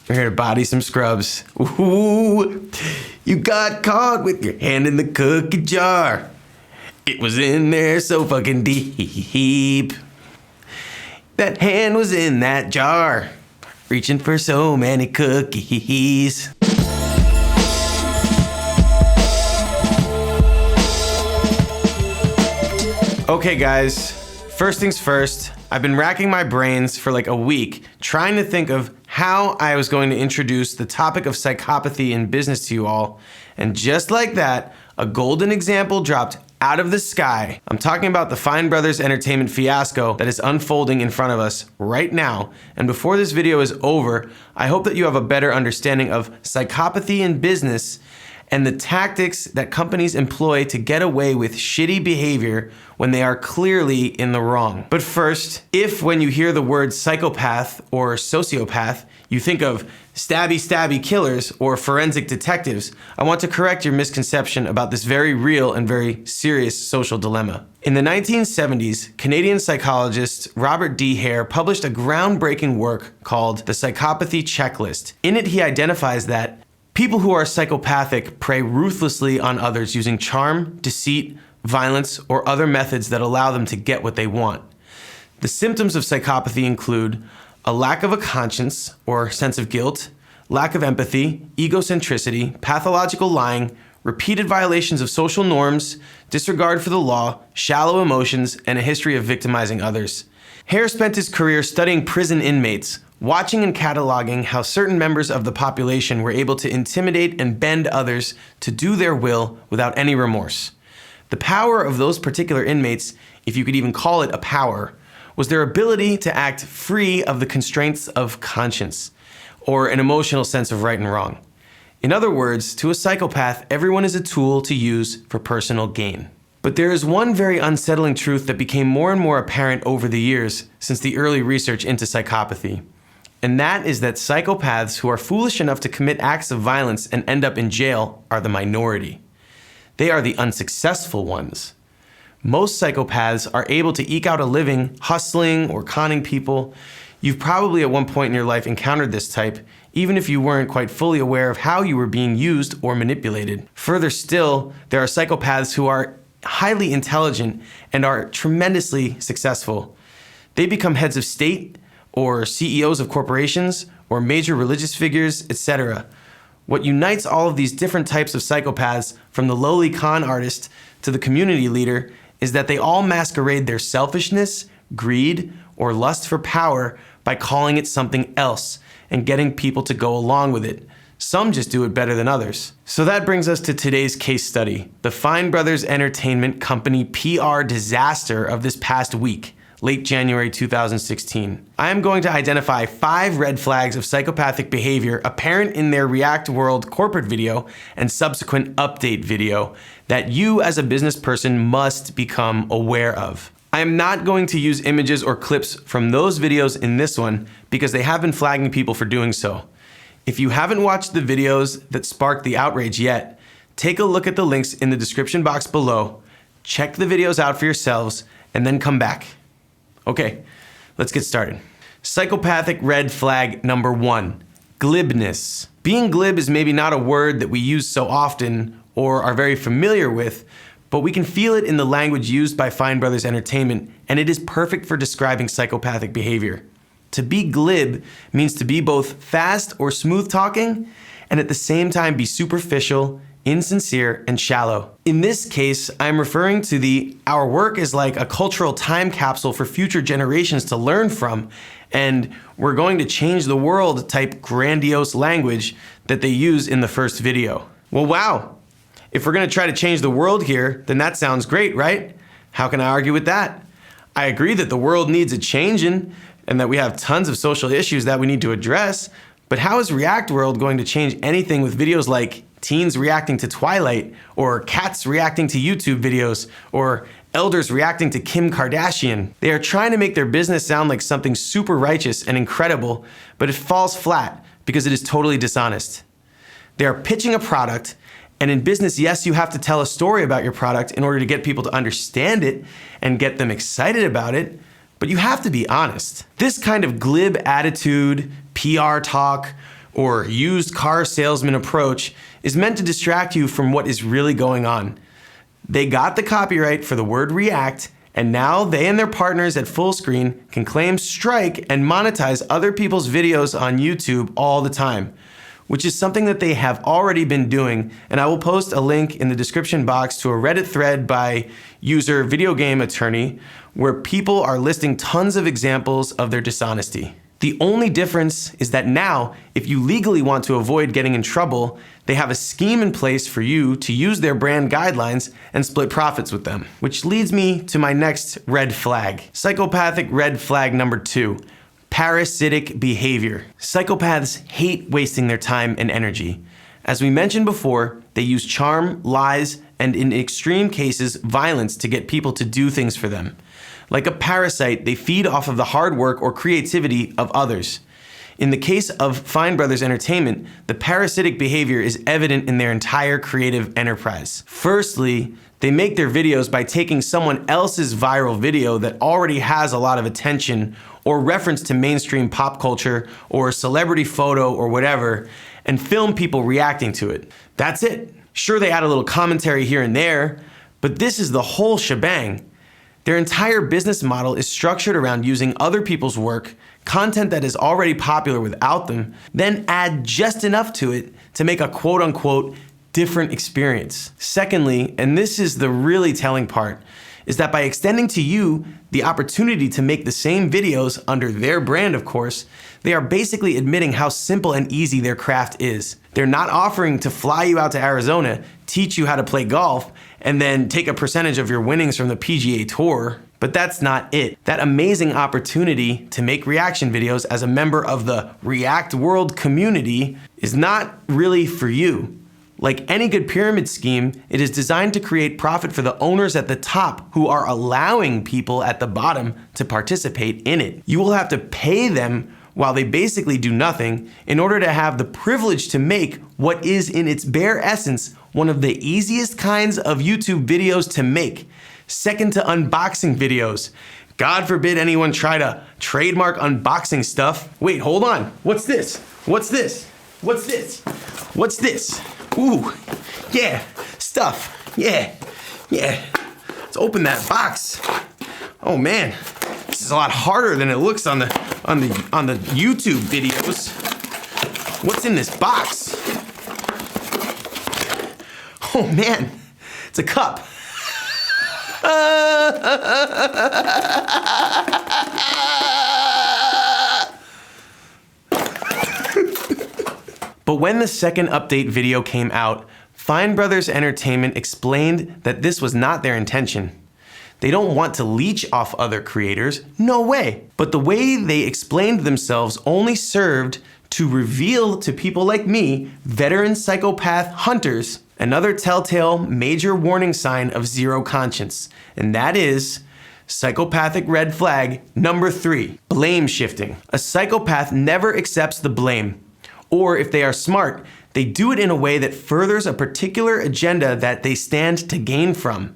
We're here to body some scrubs. Ooh, you got caught with your hand in the cookie jar. It was in there so fucking deep. That hand was in that jar, reaching for so many cookies. Okay guys, first things first, I've been racking my brains for like a week trying to think of how I was going to introduce the topic of psychopathy in business to you all, and just like that, a golden example dropped out of the sky. I'm talking about the Fine Brothers Entertainment fiasco that is unfolding in front of us right now. And before this video is over, I hope that you have a better understanding of psychopathy in business and the tactics that companies employ to get away with shitty behavior when they are clearly in the wrong. But first, if when you hear the word psychopath or sociopath, you think of stabby killers or forensic detectives, I want to correct your misconception about this very real and very serious social dilemma. In the 1970s, Canadian psychologist Robert D. Hare published a groundbreaking work called The Psychopathy Checklist. In it, he identifies that people who are psychopathic prey ruthlessly on others using charm, deceit, violence, or other methods that allow them to get what they want. The symptoms of psychopathy include a lack of a conscience or sense of guilt, lack of empathy, egocentricity, pathological lying, repeated violations of social norms, disregard for the law, shallow emotions, and a history of victimizing others. Hare spent his career studying prison inmates, watching and cataloging how certain members of the population were able to intimidate and bend others to do their will without any remorse. The power of those particular inmates, if you could even call it a power, was their ability to act free of the constraints of conscience, or an emotional sense of right and wrong. In other words, to a psychopath, everyone is a tool to use for personal gain. But there is one very unsettling truth that became more and more apparent over the years since the early research into psychopathy. And that is that psychopaths who are foolish enough to commit acts of violence and end up in jail are the minority. They are the unsuccessful ones. Most psychopaths are able to eke out a living hustling or conning people. You've probably at one point in your life encountered this type, even if you weren't quite fully aware of how you were being used or manipulated. Further still, there are psychopaths who are highly intelligent and are tremendously successful. They become heads of state, or CEOs of corporations, or major religious figures, etc. What unites all of these different types of psychopaths, from the lowly con artist to the community leader, is that they all masquerade their selfishness, greed, or lust for power by calling it something else and getting people to go along with it. Some just do it better than others. So that brings us to today's case study, the Fine Brothers Entertainment Company PR disaster of this past week, late January 2016. I am going to identify 5 red flags of psychopathic behavior apparent in their React World corporate video and subsequent update video that you as a business person must become aware of. I am not going to use images or clips from those videos in this one because they have been flagging people for doing so. If you haven't watched the videos that sparked the outrage yet, take a look at the links in the description box below, check the videos out for yourselves, and then come back. Okay, let's get started. Psychopathic red flag number 1, glibness. Being glib is maybe not a word that we use so often or are very familiar with, but we can feel it in the language used by Fine Brothers Entertainment, and it is perfect for describing psychopathic behavior. To be glib means to be both fast or smooth talking, and at the same time be superficial, insincere, and shallow. In this case, I'm referring to the "our work is like a cultural time capsule for future generations to learn from, and we're going to change the world" type grandiose language that they use in the first video. Well, wow. If we're gonna try to change the world here, then that sounds great, right? How can I argue with that? I agree that the world needs a changing and that we have tons of social issues that we need to address, but how is React World going to change anything with videos like teens reacting to Twilight, or cats reacting to YouTube videos, or elders reacting to Kim Kardashian? They are trying to make their business sound like something super righteous and incredible, but it falls flat because it is totally dishonest. They are pitching a product, and in business, yes, you have to tell a story about your product in order to get people to understand it and get them excited about it, but you have to be honest. This kind of glib attitude, PR talk, or used car salesman approach is meant to distract you from what is really going on. They got the copyright for the word react, and now they and their partners at Fullscreen can claim strike and monetize other people's videos on YouTube all the time, which is something that they have already been doing, and I will post a link in the description box to a Reddit thread by user Video Game Attorney where people are listing tons of examples of their dishonesty. The only difference is that now, if you legally want to avoid getting in trouble, they have a scheme in place for you to use their brand guidelines and split profits with them. Which leads me to my next red flag. Psychopathic red flag number 2. Parasitic behavior. Psychopaths hate wasting their time and energy. As we mentioned before, they use charm, lies, and in extreme cases, violence to get people to do things for them. Like a parasite, they feed off of the hard work or creativity of others. In the case of Fine Brothers Entertainment, the parasitic behavior is evident in their entire creative enterprise. Firstly, they make their videos by taking someone else's viral video that already has a lot of attention or reference to mainstream pop culture or celebrity photo or whatever, and film people reacting to it. That's it. Sure, they add a little commentary here and there, but this is the whole shebang. Their entire business model is structured around using other people's work, content that is already popular without them, then add just enough to it to make a quote-unquote different experience. Secondly, and this is the really telling part, is that by extending to you the opportunity to make the same videos under their brand, of course, they are basically admitting how simple and easy their craft is. They're not offering to fly you out to Arizona, teach you how to play golf, and then take a percentage of your winnings from the PGA Tour. But that's not it. That amazing opportunity to make reaction videos as a member of the React World community is not really for you. Like any good pyramid scheme, it is designed to create profit for the owners at the top who are allowing people at the bottom to participate in it. You will have to pay them while they basically do nothing in order to have the privilege to make what is in its bare essence one of the easiest kinds of YouTube videos to make, second to unboxing videos. God forbid anyone try to trademark unboxing stuff. Wait, hold on. What's this? What's this? What's this? What's this? Ooh, yeah, stuff. Yeah. Let's open that box. Oh man, this is a lot harder than it looks on the YouTube videos. What's in this box? Oh man, it's a cup. But when the second update video came out, Fine Brothers Entertainment explained that this was not their intention. They don't want to leech off other creators, no way. But the way they explained themselves only served to reveal to people like me, veteran psychopath hunters, another telltale major warning sign of zero conscience, and that is psychopathic red flag number 3, blame shifting. A psychopath never accepts the blame, or if they are smart, they do it in a way that furthers a particular agenda that they stand to gain from.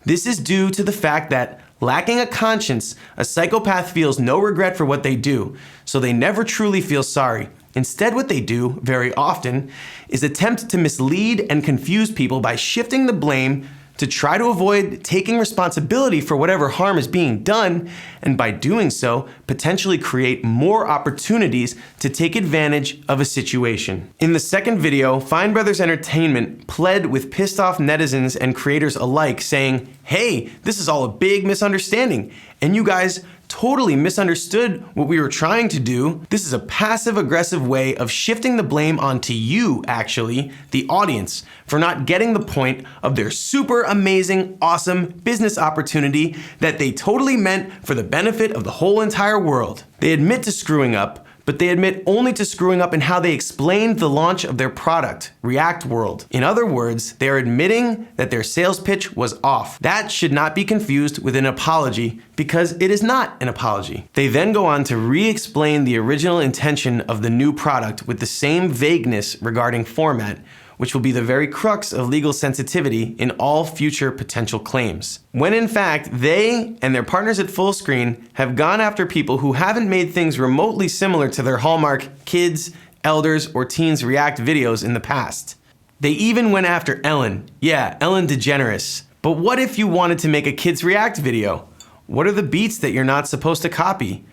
This is due to the fact that, lacking a conscience, a psychopath feels no regret for what they do, so they never truly feel sorry. Instead, what they do, very often, is attempt to mislead and confuse people by shifting the blame to try to avoid taking responsibility for whatever harm is being done, and by doing so, potentially create more opportunities to take advantage of a situation. In the second video, Fine Brothers Entertainment pled with pissed off netizens and creators alike saying, hey, this is all a big misunderstanding, and you guys totally misunderstood what we were trying to do. This is a passive-aggressive way of shifting the blame onto you, actually, the audience, for not getting the point of their super amazing, awesome business opportunity that they totally meant for the benefit of the whole entire world. They admit to screwing up, but they admit only to screwing up in how they explained the launch of their product, React World. In other words, they are admitting that their sales pitch was off. That should not be confused with an apology, because it is not an apology. They then go on to re-explain the original intention of the new product with the same vagueness regarding format, which will be the very crux of legal sensitivity in all future potential claims. When in fact, they and their partners at Fullscreen have gone after people who haven't made things remotely similar to their hallmark kids, elders, or teens react videos in the past. They even went after Ellen. Yeah, Ellen DeGeneres. But what if you wanted to make a kids react video? What are the beats that you're not supposed to copy?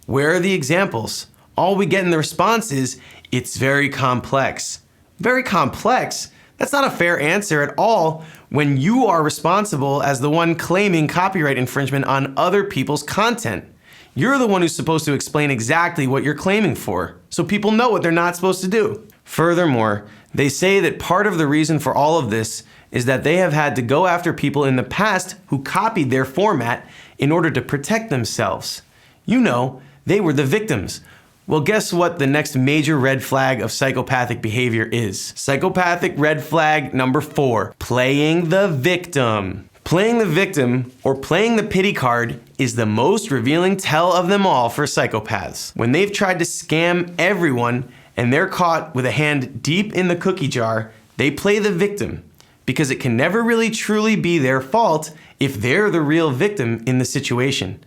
Where are the examples? All we get in the response is, it's very complex. Very complex? That's not a fair answer at all when you are responsible as the one claiming copyright infringement on other people's content. You're the one who's supposed to explain exactly what you're claiming for, so people know what they're not supposed to do. Furthermore, they say that part of the reason for all of this is that they have had to go after people in the past who copied their format in order to protect themselves. You know, they were the victims. Well, guess what the next major red flag of psychopathic behavior is? Psychopathic red flag number 4, playing the victim. Playing the victim, or playing the pity card, is the most revealing tell of them all for psychopaths. When they've tried to scam everyone and they're caught with a hand deep in the cookie jar, they play the victim, because it can never really truly be their fault if they're the real victim in the situation.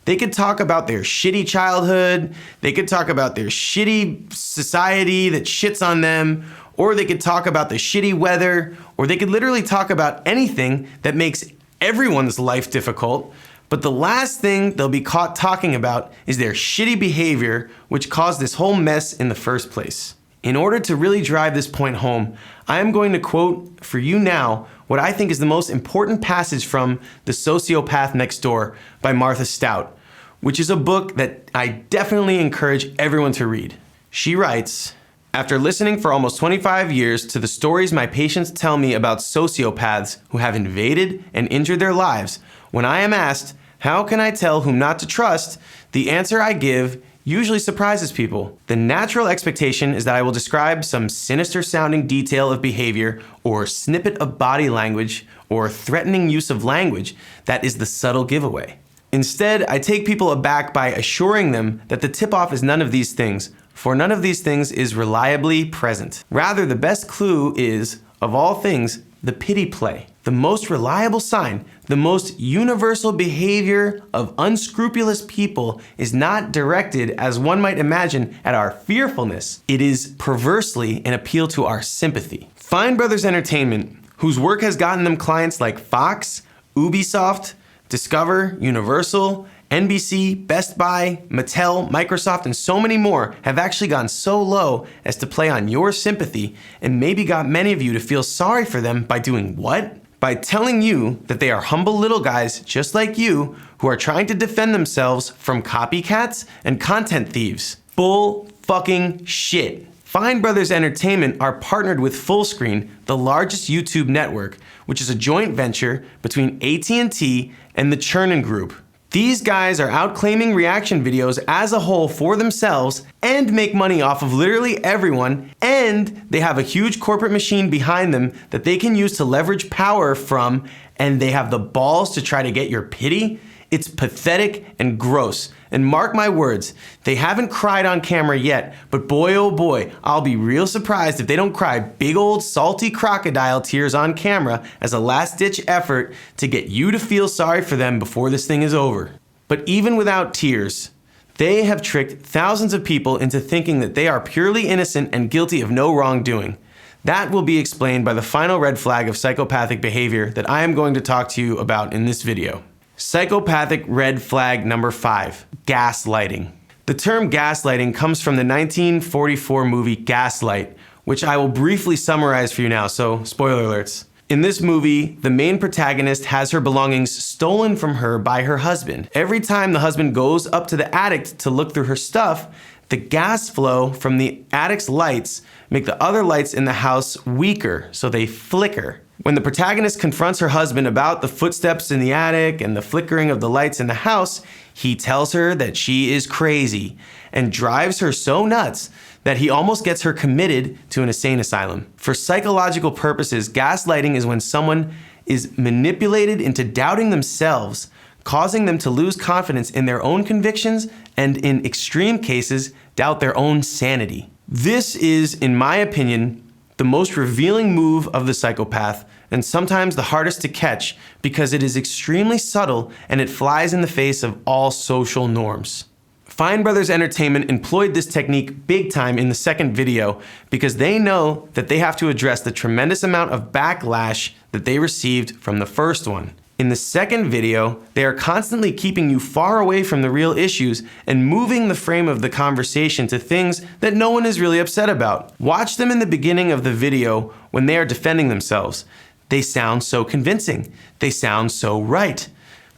They could talk about their shitty childhood, they could talk about their shitty society that shits on them, or they could talk about the shitty weather, or they could literally talk about anything that makes everyone's life difficult, but the last thing they'll be caught talking about is their shitty behavior, which caused this whole mess in the first place. In order to really drive this point home, I am going to quote for you now what I think is the most important passage from The Sociopath Next Door by Martha Stout, which is a book that I definitely encourage everyone to read. She writes, "After listening for almost 25 years to the stories my patients tell me about sociopaths who have invaded and injured their lives, when I am asked, how can I tell whom not to trust, the answer I give usually surprises people. The natural expectation is that I will describe some sinister sounding detail of behavior or snippet of body language or threatening use of language that is the subtle giveaway. Instead, I take people aback by assuring them that the tip-off is none of these things, for none of these things is reliably present. Rather, the best clue is, of all things, the pity play. The most reliable sign, the most universal behavior of unscrupulous people is not directed, as one might imagine, at our fearfulness. It is perversely an appeal to our sympathy. Fine Brothers Entertainment, whose work has gotten them clients like Fox, Ubisoft, Discover, Universal, NBC, Best Buy, Mattel, Microsoft, and so many more have actually gone so low as to play on your sympathy and maybe got many of you to feel sorry for them by doing what? By telling you that they are humble little guys just like you who are trying to defend themselves from copycats and content thieves. Bull fucking shit. Fine Brothers Entertainment are partnered with Fullscreen, the largest YouTube network, which is a joint venture between AT&T and the Chernin Group. These guys are out claiming reaction videos as a whole for themselves and make money off of literally everyone, and they have a huge corporate machine behind them that they can use to leverage power from, and they have the balls to try to get your pity? It's pathetic and gross. And mark my words, they haven't cried on camera yet, but boy oh boy, I'll be real surprised if they don't cry big old salty crocodile tears on camera as a last-ditch effort to get you to feel sorry for them before this thing is over. But even without tears, they have tricked thousands of people into thinking that they are purely innocent and guilty of no wrongdoing. That will be explained by the final red flag of psychopathic behavior that I am going to talk to you about in this video. Psychopathic red flag number 5, gaslighting. The term gaslighting comes from the 1944 movie Gaslight, which I will briefly summarize for you now, so spoiler alerts. In this movie, the main protagonist has her belongings stolen from her by her husband. Every time the husband goes up to the attic to look through her stuff, the gas flow from the attic's lights make the other lights in the house weaker, so they flicker. When the protagonist confronts her husband about the footsteps in the attic and the flickering of the lights in the house, he tells her that she is crazy and drives her so nuts that he almost gets her committed to an insane asylum. For psychological purposes, gaslighting is when someone is manipulated into doubting themselves, causing them to lose confidence in their own convictions and, in extreme cases, doubt their own sanity. This is, in my opinion, the most revealing move of the psychopath, and sometimes the hardest to catch because it is extremely subtle and it flies in the face of all social norms. Fine Brothers Entertainment employed this technique big time in the second video because they know that they have to address the tremendous amount of backlash that they received from the first one. In the second video, they are constantly keeping you far away from the real issues and moving the frame of the conversation to things that no one is really upset about. Watch them in the beginning of the video when they are defending themselves. They sound so convincing. They sound so right.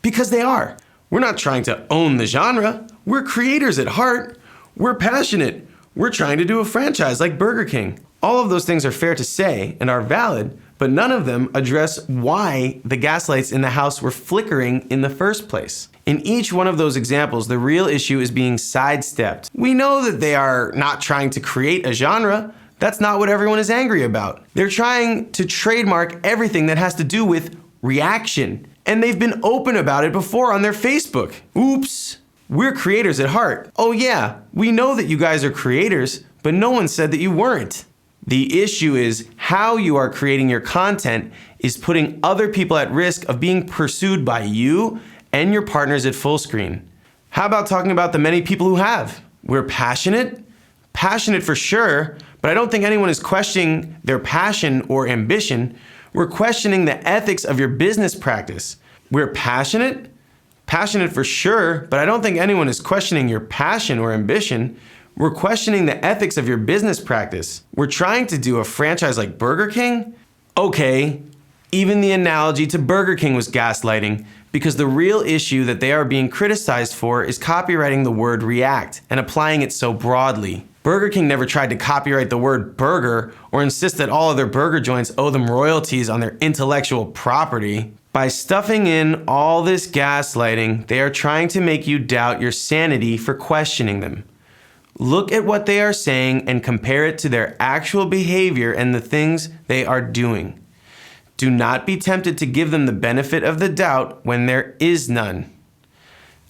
Because they are. We're not trying to own the genre. We're creators at heart. We're passionate. We're trying to do a franchise like Burger King. All of those things are fair to say and are valid, but none of them address why the gaslights in the house were flickering in the first place. In each one of those examples, the real issue is being sidestepped. We know that they are not trying to create a genre. That's not what everyone is angry about. They're trying to trademark everything that has to do with reaction. And they've been open about it before on their Facebook. Oops. We're creators at heart. Oh yeah, we know that you guys are creators, but no one said that you weren't. The issue is how you are creating your content is putting other people at risk of being pursued by you and your partners at full screen. How about talking about the many people who have? We're passionate for sure, but I don't think anyone is questioning their passion or ambition. We're questioning the ethics of your business practice. We're passionate for sure, but I don't think anyone is questioning your passion or ambition. We're questioning the ethics of your business practice. We're trying to do a franchise like Burger King? Okay, even the analogy to Burger King was gaslighting because the real issue that they are being criticized for is copywriting the word react and applying it so broadly. Burger King never tried to copyright the word burger or insist that all other burger joints owe them royalties on their intellectual property. By stuffing in all this gaslighting, they are trying to make you doubt your sanity for questioning them. Look at what they are saying and compare it to their actual behavior and the things they are doing. Do not be tempted to give them the benefit of the doubt when there is none.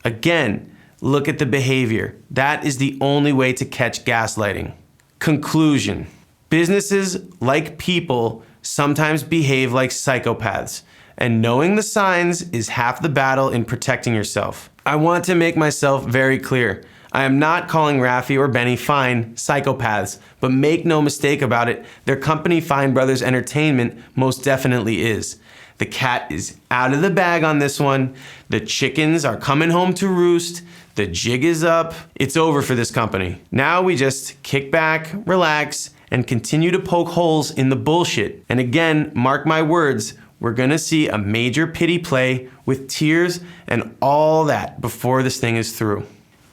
Again, look at the behavior. That is the only way to catch gaslighting. Conclusion. Businesses, like people, sometimes behave like psychopaths, and knowing the signs is half the battle in protecting yourself. I want to make myself very clear. I am not calling Raffi or Benny Fine psychopaths, but make no mistake about it, their company Fine Brothers Entertainment most definitely is. The cat is out of the bag on this one. The chickens are coming home to roost. The jig is up. It's over for this company. Now we just kick back, relax, and continue to poke holes in the bullshit. And again, mark my words, we're gonna see a major pity play with tears and all that before this thing is through.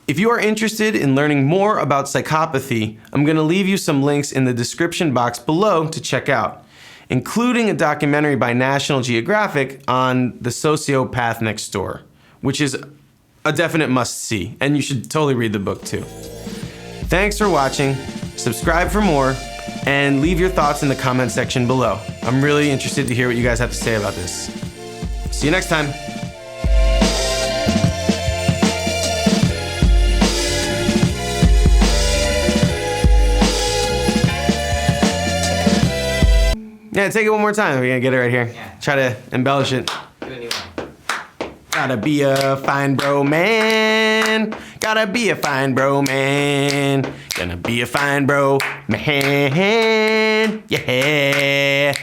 If you are interested in learning more about psychopathy, I'm going to leave you some links in the description box below to check out, including a documentary by National Geographic on the sociopath next door, which is a definite must-see, and you should totally read the book too. Thanks for watching, subscribe for more, and leave your thoughts in the comment section below. I'm really interested to hear what you guys have to say about this. See you next time. Yeah, take it one more time. We're gonna get it right here. Yeah. Try to embellish it. Do a new one. Gotta be a fine bro man. Gotta be a fine bro man. Gonna be a fine bro man. Yeah.